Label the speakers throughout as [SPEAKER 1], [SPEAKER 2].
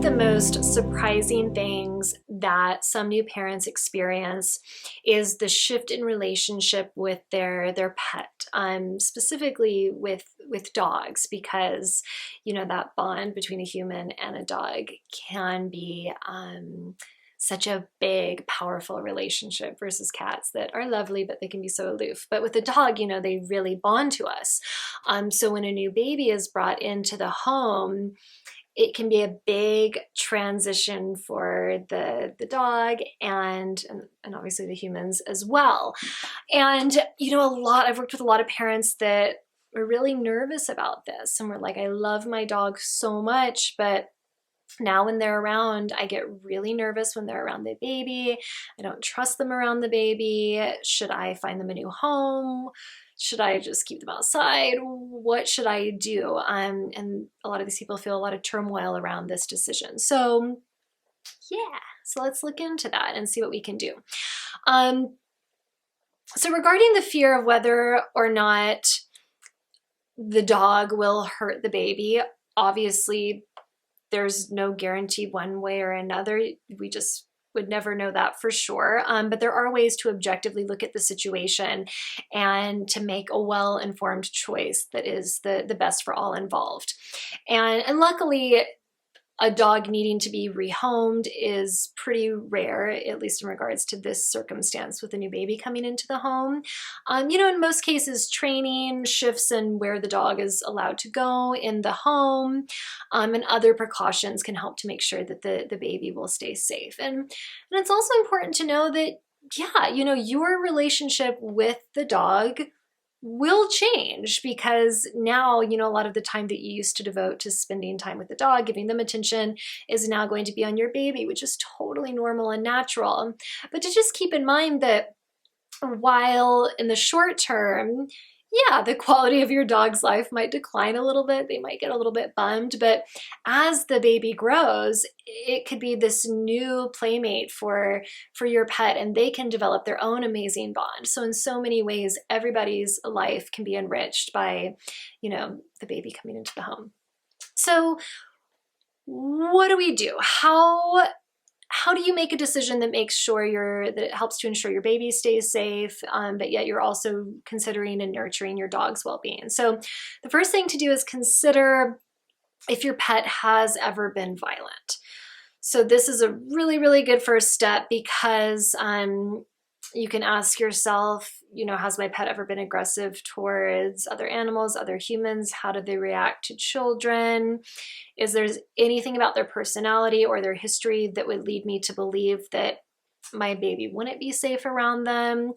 [SPEAKER 1] the most surprising things that some new parents experience is the shift in relationship with their pet, specifically with dogs, because that bond between a human and a dog can be such a big, powerful relationship versus cats that are lovely, but they can be so aloof. But with a dog, they really bond to us. So when a new baby is brought into the home, it can be a big transition for the dog and obviously the humans as well. And I've worked with a lot of parents that are really nervous about this, and we're like, I love my dog so much, but now when they're around, I get really nervous when they're around the baby. I don't trust them around the baby. Should I find them a new home? Should I just keep them outside? What should I do? And a lot of these people feel a lot of turmoil around this decision. So let's look into that and see what we can do. So regarding the fear of whether or not the dog will hurt the baby, obviously there's no guarantee one way or another. We just would never know that for sure. But there are ways to objectively look at the situation and to make a well-informed choice that is the best for all involved. And luckily, a dog needing to be rehomed is pretty rare, at least in regards to this circumstance with a new baby coming into the home. In most cases, training, shifts in where the dog is allowed to go in the home, and other precautions can help to make sure that the baby will stay safe. And it's also important to know that, your relationship with the dog will change, because now, a lot of the time that you used to devote to spending time with the dog, giving them attention, is now going to be on your baby, which is totally normal and natural. But to just keep in mind that while in the short term, the quality of your dog's life might decline a little bit, they might get a little bit bummed, but as the baby grows, it could be this new playmate for your pet, and they can develop their own amazing bond. So in so many ways, everybody's life can be enriched by, the baby coming into the home. So what do we do? How do you make a decision that makes sure that it helps to ensure your baby stays safe, but yet you're also considering and nurturing your dog's well-being? So the first thing to do is consider if your pet has ever been violent. So this is a really, really good first step, because you can ask yourself, has my pet ever been aggressive towards other animals, other humans? How do they react to children? Is there anything about their personality or their history that would lead me to believe that my baby wouldn't be safe around them?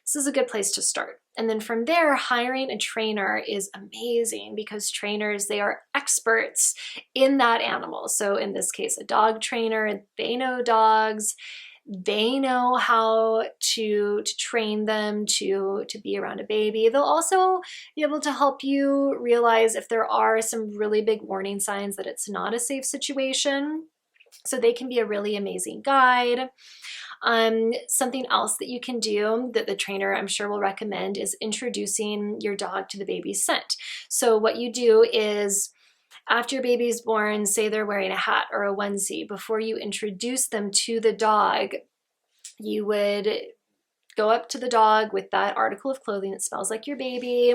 [SPEAKER 1] This is a good place to start. And then from there, hiring a trainer is amazing, because trainers, they are experts in that animal. So in this case, a dog trainer, they know dogs. They know how to train them to be around a baby. They'll also be able to help you realize if there are some really big warning signs that it's not a safe situation. So they can be a really amazing guide. Something else that you can do that the trainer, I'm sure, will recommend is introducing your dog to the baby's scent. So what you do is, after your baby's born, say they're wearing a hat or a onesie, before you introduce them to the dog, you would go up to the dog with that article of clothing that smells like your baby.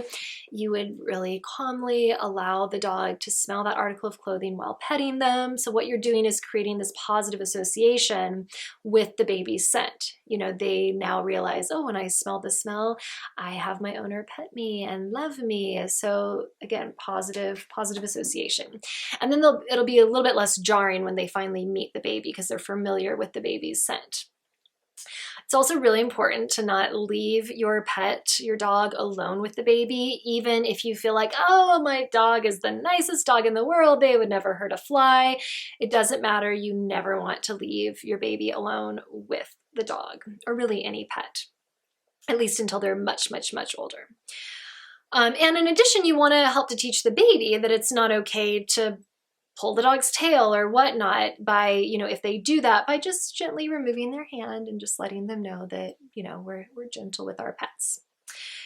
[SPEAKER 1] You would really calmly allow the dog to smell that article of clothing while petting them. So what you're doing is creating this positive association with the baby's scent. They now realize, oh, when I smell the smell, I have my owner pet me and love me. So again, positive association. And then it'll be a little bit less jarring when they finally meet the baby, because they're familiar with the baby's scent. It's also really important to not leave your pet, your dog, alone with the baby, even if you feel like, oh, my dog is the nicest dog in the world, they would never hurt a fly. It doesn't matter. You never want to leave your baby alone with the dog, or really any pet, at least until they're much, much, much older. And in addition, you want to help to teach the baby that it's not okay to pull the dog's tail or whatnot by, if they do that, by just gently removing their hand and just letting them know that, we're gentle with our pets.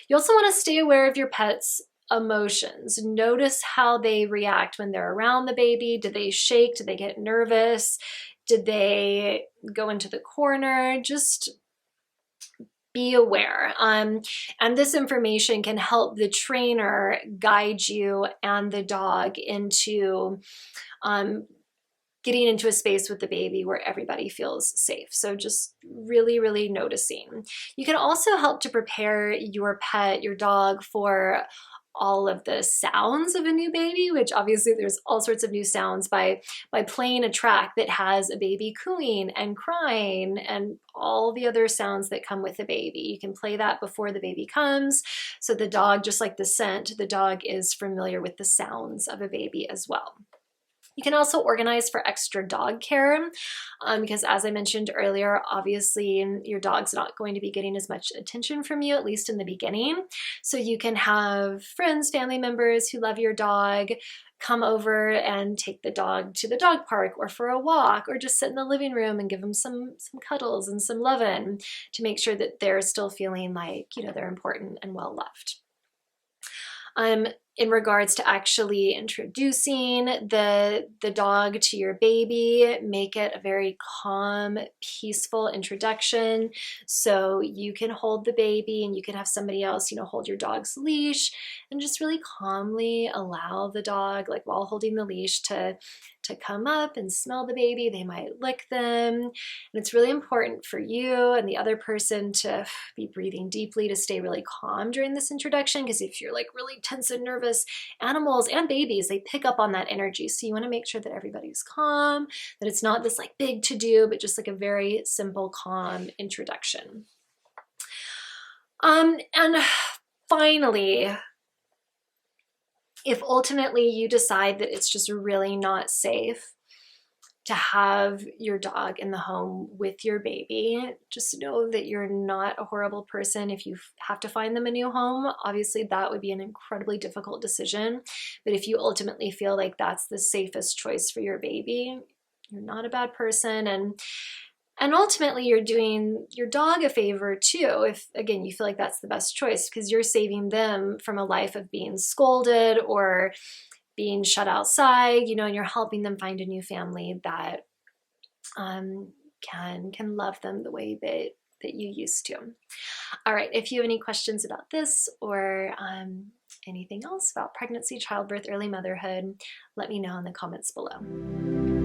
[SPEAKER 1] You also want to stay aware of your pet's emotions. Notice how they react when they're around the baby. Do they shake? Do they get nervous? Did they go into the corner? Just be aware. And this information can help the trainer guide you and the dog into getting into a space with the baby where everybody feels safe. So just really, really noticing. You can also help to prepare your pet, your dog, for all of the sounds of a new baby, which obviously there's all sorts of new sounds by playing a track that has a baby cooing and crying and all the other sounds that come with the baby. You can play that before the baby comes. So the dog, just like the scent, the dog is familiar with the sounds of a baby as well. You can also organize for extra dog care because, as I mentioned earlier, obviously your dog's not going to be getting as much attention from you, at least in the beginning. So you can have friends, family members who love your dog come over and take the dog to the dog park or for a walk, or just sit in the living room and give them some cuddles and some loving to make sure that they're still feeling like, you know, they're important and well loved. In regards to actually introducing the dog to your baby, make it a very calm, peaceful introduction. So you can hold the baby and you can have somebody else, you know, hold your dog's leash and just really calmly allow the dog, like while holding the leash, to come up and smell the baby. They might lick them. And it's really important for you and the other person to be breathing deeply to stay really calm during this introduction, because if you're like really tense and nervous, animals and babies, they pick up on that energy. So you want to make sure that everybody's calm, that it's not this like big to-do, but just like a very simple, calm introduction. And finally, if ultimately you decide that it's just really not safe to have your dog in the home with your baby, just know that you're not a horrible person if you have to find them a new home. Obviously, that would be an incredibly difficult decision. But if you ultimately feel like that's the safest choice for your baby, you're not a bad person. And ultimately, you're doing your dog a favor too, if, again, you feel like that's the best choice, because you're saving them from a life of being scolded or being shut outside, you know, and you're helping them find a new family that can love them the way that you used to. All right, if you have any questions about this or anything else about pregnancy, childbirth, early motherhood, let me know in the comments below.